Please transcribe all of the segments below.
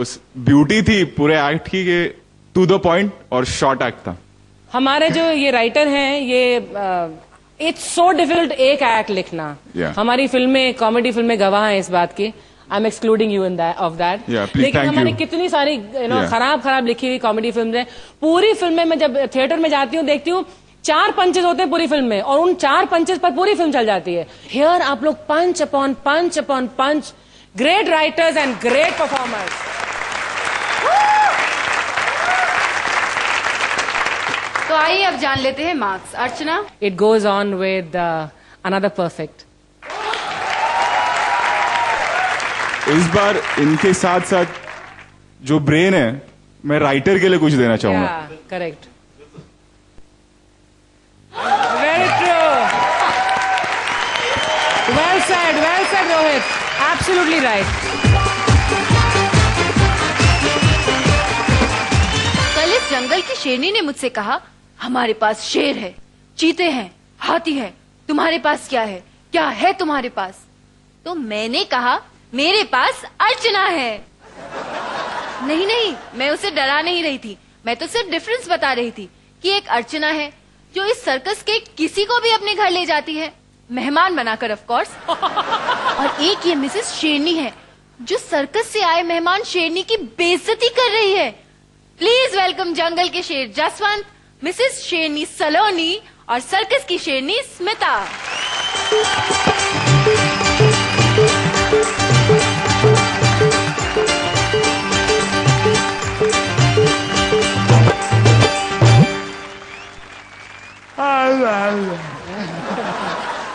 उस ब्यूटी थी पूरे एक्ट की कि टू द पॉइंट और शॉर्ट एक्ट था। हमारे जो ये राइटर हैं ये इट्स सो डिफिकल्ट एक एक्ट लिखना। हमारी फिल्में, कॉमेडी फिल्में गवाह हैं इस बात की। I am excluding you in that of that. लेकिन हमारी कितनी सारी खराब लिखी हुई कॉमेडी फिल्म है। पूरी फिल्में मैं जब थिएटर में जाती हूँ देखती हूँ 4 पंचेस होते हैं पूरी फिल्म में और उन 4 पंचेस पर पूरी फिल्म चल जाती है। हियर आप लोग punch upon punch upon punch, great writers and great performers. तो आइए अब जान लेते हैं marks. Archana, it goes on with another perfect. इस बार इनके साथ साथ जो ब्रेन है मैं राइटर के लिए कुछ देना चाहूंगा। Correct, very true, well said Rohit, absolutely right. कल इस जंगल की शेरनी ने मुझसे कहा हमारे पास शेर है, चीते हैं, हाथी है, तुम्हारे पास क्या है? क्या है तुम्हारे पास? तो मैंने कहा मेरे पास अर्चना है। नहीं, मैं उसे डरा नहीं रही थी, मैं तो सिर्फ डिफरेंस बता रही थी कि एक अर्चना है जो इस सर्कस के किसी को भी अपने घर ले जाती है, मेहमान बनाकर ऑफ कोर्स, और एक ये मिसेस शेरनी है जो सर्कस से आए मेहमान शेरनी की बेइज्जती कर रही है। प्लीज वेलकम जंगल के शेर जसवंत, मिसेस शेरनी सलोनी और सर्कस की शेरनी स्मिता।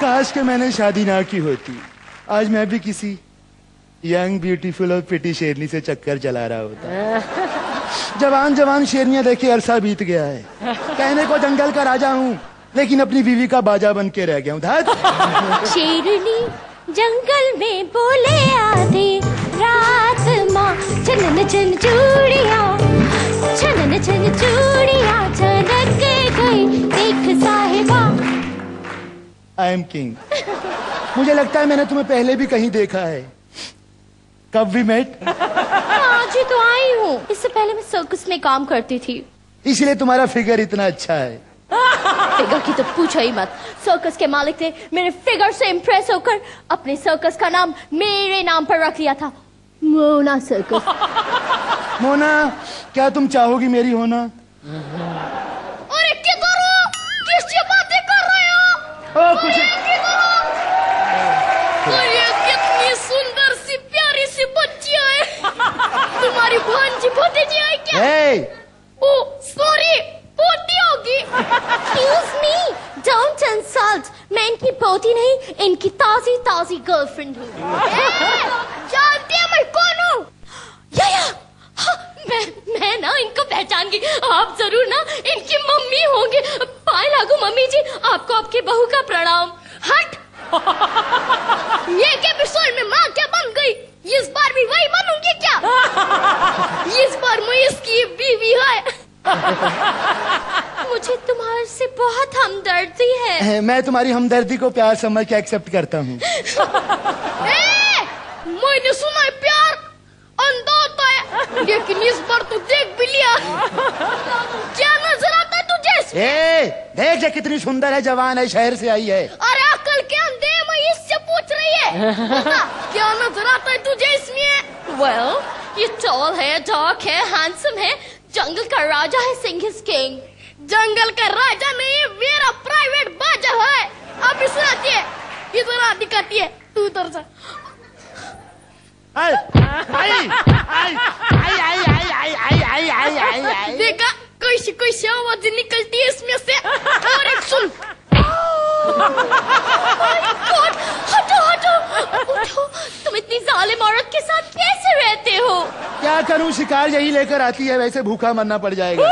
काश के मैंने शादी ना की होती, आज मैं भी किसी यंग ब्यूटीफुल और प्रिटी शेरनी से चक्कर चला रहा होता। जवान शेरनियां देखे अरसा बीत गया है। कहने को जंगल का राजा हूँ लेकिन अपनी बीवी का बाजा बन के रह गया हूँ। शेरनी जंगल में बोले आधी रात माँ, छनन छन चूड़ियाँ, छनन छन चूड़ियाँ छनक गई, देख साहिबा। I am king. मुझे लगता है मैंने तुम्हें पहले भी कहीं देखा है। कब वी मेट? आज ही तो आई हूँ, इससे पहले मैं सर्कस में काम करती थी। इसलिए तुम्हारा फिगर इतना अच्छा है। फिगर की तो पूछो ही मत। सर्कस के मालिक ने मेरे फिगर से इम्प्रेस होकर अपने सर्कस का नाम मेरे नाम पर रख लिया था, मोना सर्कस। मोना, क्या तुम चाहोगी मेरी होना? अरे क्या करो, किससे बातें कर रहे हो? कुछ कितनी सुंदर सी प्यारी सी बच्ची है। तुम्हारी भांजी भतीजी है क्या? ओ सॉरी, पोती होगी। Excuse me, don't insult. मैं इनकी पोती नहीं, इनकी ताजी गर्लफ्रेंड हूँ। जानती है मैं कौन हूँ? मैं ना इनको पहचान गई। आप जरूर ना इनकी मम्मी होंगे। पाए लागू मम्मी जी, आपको आपकी बहू का प्रणाम। हट। ये के एपिसोड में माँ क्या बन गई, इस बार भी वही बनूंगी क्या? इस बार मैं इसकी बीवी है। मुझे तुम्हारे से बहुत हमदर्दी है। मैं तुम्हारी हमदर्दी को प्यार समझ के एक्सेप्ट करता हूँ। मैंने सुना है प्यार अंधा होता है, लेकिन इस बार तो देख भी लिया। क्या नजर आता है तुझे? देख कितनी सुंदर है, जवान है, शहर से आई है। अरे अकल के अंधे, मैं इससे पूछ रही है। क्या नजर आता है तुझे इसमें? Well, ये टॉल है, डार्क है, हैंडसम है, जंगल का राजा है, सिंह इज किंग। जंगल का राजा नहीं, मेरा प्राइवेट बाजा है। अब इसे आती है, इधर दिखाती है, तू उधर से। देखा, कोई आवाज निकलती है इसमें से। और एक सुन। हटो, उठो। तुम इतनी जालिम औरत के साथ कैसे रहते हो? क्या करूं, शिकार यही लेकर आती है, वैसे भूखा मरना पड़ जाएगा।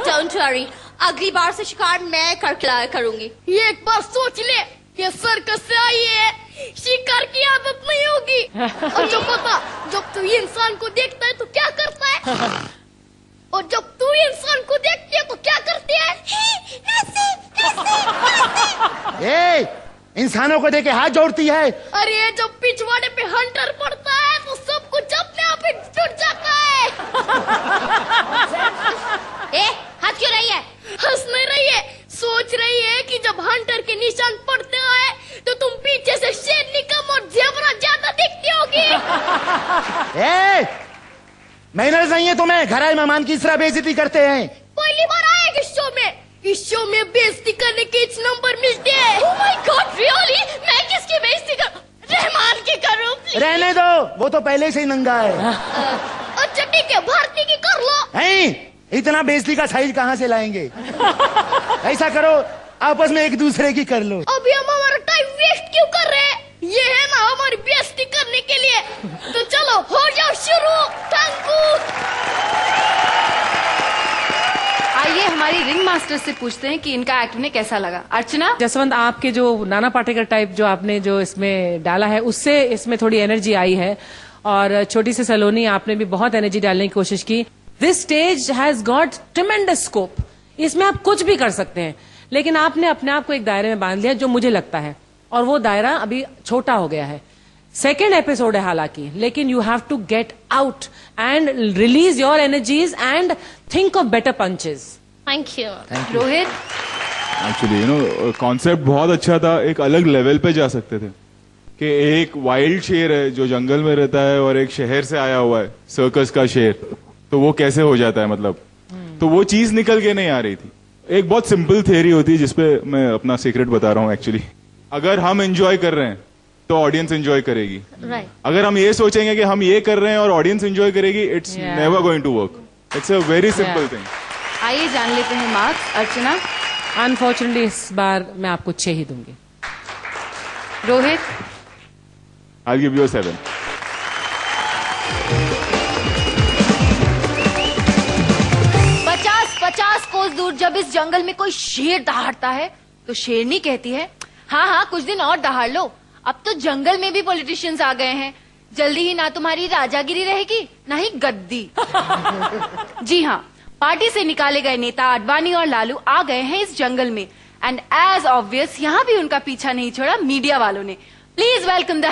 Don't worry, अगली बार से शिकार मैं करके करूंगी। ये एक बार सोच ले, ये सर्कस से आई है, शिकार की आदत नहीं होगी। और जब तू इंसान को देखता है तो क्या करता है? और जब तू इंसान को देखती है तो क्या करती है? इंसानों को देखे हाथ जोड़ती है। अरे जब पिछवाड़े पे हंटर पड़ता है तो सब कुछ अपने आप मैनर्स नहीं है तुम्हें? घर आए मेहमान की इस तरह बेइज्जती करते हैं। पहली बार आया इस शो में। इस शो में बेइज्जती करने के 1 नंबर मिलते हैं। Oh my God, really? मैं किसकी बेइज्जती करूं? रहमान की करूं please? रहने दो, वो तो पहले से ही नंगा है। अच्छा ठीक है, भारती की कर लो। इतना बेइज्जती का साइज कहाँ से लाएंगे? ऐसा करो, आपस में एक दूसरे की कर लो। अभी हम हमारा टाइम वेस्ट क्यों कर रहे हैं? ये है ना हमारी बेइज्जती करने के लिए। तो चलो हो जाओ शुरू। Thank you. आइए हमारी रिंग मास्टर से पूछते हैं कि इनका एक्ट उन्हें कैसा लगा। अर्चना। जसवंत, आपके जो नाना पाटेकर टाइप जो आपने जो इसमें डाला है, उससे इसमें थोड़ी एनर्जी आई है। और छोटी सी सलोनी, आपने भी बहुत एनर्जी डालने की कोशिश की। This stage has got tremendous scope. इसमें आप कुछ भी कर सकते हैं, लेकिन आपने अपने आप को एक दायरे में बांध लिया, जो मुझे लगता है, और वो दायरा अभी छोटा हो गया है। सेकेंड एपिसोड है हालांकि, लेकिन you have to get out and release your energies and think of better punches. Thank you. Rohit. Actually concept बहुत अच्छा था। एक अलग लेवल पे जा सकते थे कि एक वाइल्ड शेर है जो जंगल में रहता है और एक शहर से आया हुआ है सर्कस का शेर, तो वो कैसे हो जाता है, मतलब तो वो चीज निकल के नहीं आ रही थी। एक बहुत सिंपल थियरी होती है जिसपे मैं अपना सीक्रेट बता रहा हूँ। एक्चुअली अगर हम एंजॉय कर रहे हैं तो ऑडियंस एंजॉय करेगी। अगर हम ये सोचेंगे कि हम ये कर रहे हैं और ऑडियंस एंजॉय करेगी, it's never going to work. It's a very simple thing. आइए जान लेते हैं मार्क्स। अर्चना। अनफॉर्चुनेटली इस बार मैं आपको 6 ही दूंगी। Rohit. I'll give you a 7. पचास कोस दूर जब इस जंगल में कोई शेर दहाड़ता है तो शेरनी कहती है, हाँ कुछ दिन और दहाड़ लो, अब तो जंगल में भी पॉलिटिशियंस आ गए हैं, जल्दी ही ना तुम्हारी राजागिरी रहेगी ना ही गद्दी। जी हाँ, पार्टी से निकाले गए नेता आडवाणी और लालू आ गए हैं इस जंगल में, एंड एज ऑब्वियस यहाँ भी उनका पीछा नहीं छोड़ा मीडिया वालों ने। Please welcome the